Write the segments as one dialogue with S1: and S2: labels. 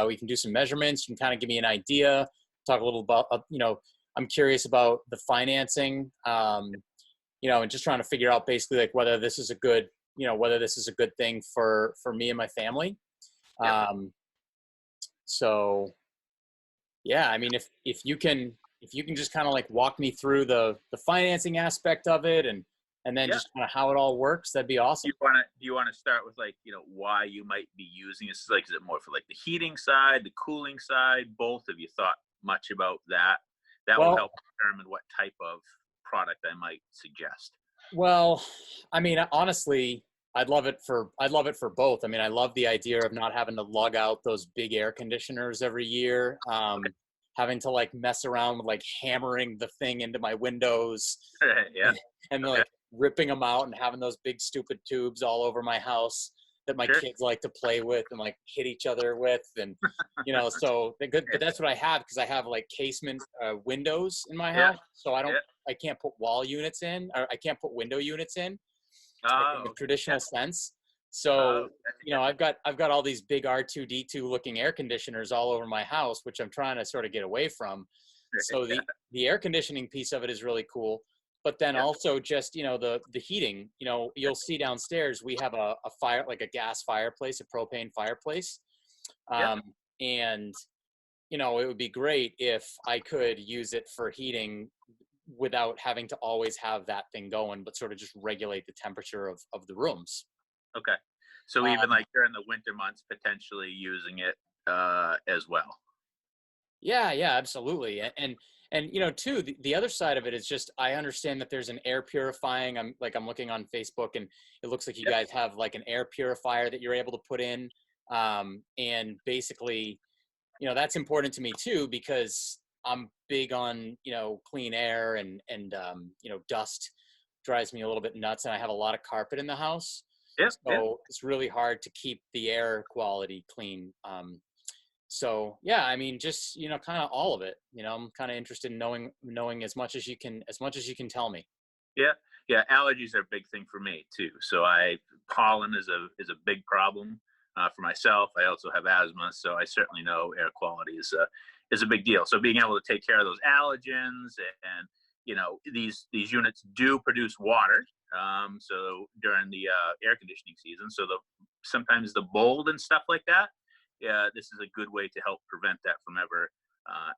S1: we can do some measurements. You can kind of give me an idea, talk a little about, I'm curious about the financing, and just trying to figure out basically like whether this is a good, whether this is a good thing for me and my family.
S2: Yep.
S1: So yeah, I mean, if you can just kind of like walk me through the financing aspect of it, and then
S2: Yeah.
S1: just kind of how it all works, that'd be awesome.
S2: Do you want to start with, like, why you might be using this? Like, is it more for like the heating side, the cooling side, both? Have you thought much about that? That will
S1: Well,
S2: help determine what type of product I might suggest.
S1: well, I mean, honestly, I'd love it for both. I mean, I love the idea of not having to lug out those big air conditioners every year, having to like mess around with like hammering the thing into my windows
S2: Yeah.
S1: and
S2: Okay.
S1: like ripping them out and having those big stupid tubes all over my house that my
S2: Sure.
S1: kids like to play with and like hit each other with. And so they're good, but that's what I have, because I have like casement windows in my
S2: Yeah.
S1: house, so
S2: Yeah.
S1: I can't put wall units in, or I can't put window units in like in
S2: Oh,
S1: the
S2: okay. Yeah.
S1: traditional sense.
S2: Oh,
S1: So
S2: yeah.
S1: I've got all these big R2D2 looking air conditioners all over my house, which I'm trying to sort of get away from. So
S2: Yeah.
S1: the air conditioning piece of it is really cool, but then
S2: Yeah.
S1: also just the heating. You'll see downstairs we have a fire, like a gas fireplace, a propane fireplace,
S2: Yeah.
S1: um, and it would be great if I could use it for heating without having to always have that thing going, but sort of just regulate the temperature of the rooms.
S2: Okay. So even
S1: Um,
S2: like during the winter months, potentially using it as well.
S1: yeah, yeah, absolutely. And too, the other side of it is just I understand that there's an air purifying. I'm looking on Facebook, and it looks like you
S2: Yep.
S1: guys have like an air purifier that you're able to put in. And basically, that's important to me too, because I'm big on clean air, and dust drives me a little bit nuts, and I have a lot of carpet in the house,
S2: Yep. Yeah.
S1: so it's really hard to keep the air quality clean. So yeah, I mean, just kind of all of it. I'm kind of interested in knowing as much as you can tell me.
S2: Yeah. Yeah. Allergies are a big thing for me too. So pollen is a big problem for myself. I also have asthma, so I certainly know air quality is a big deal. So being able to take care of those allergens, and these units do produce water. So during the air conditioning season, so sometimes the mold and stuff like that. Yeah, this is a good way to help prevent that from ever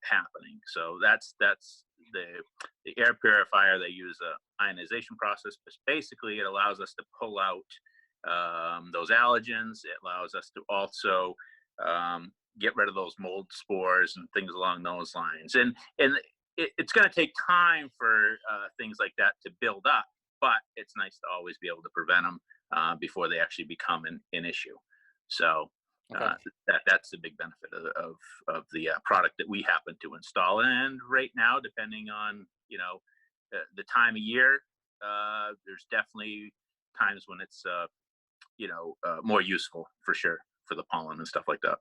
S2: happening. So that's the air purifier. They use a ionization process, but basically it allows us to pull out those allergens. It allows us to also get rid of those mold spores and things along those lines. And it's going to take time for things like that to build up, but it's nice to always be able to prevent them before they actually become an issue. So
S1: Okay.
S2: uh, that's the big benefit of the product that we happen to install. And right now, depending on the time of year, there's definitely times when it's more useful for sure for the pollen and stuff like that.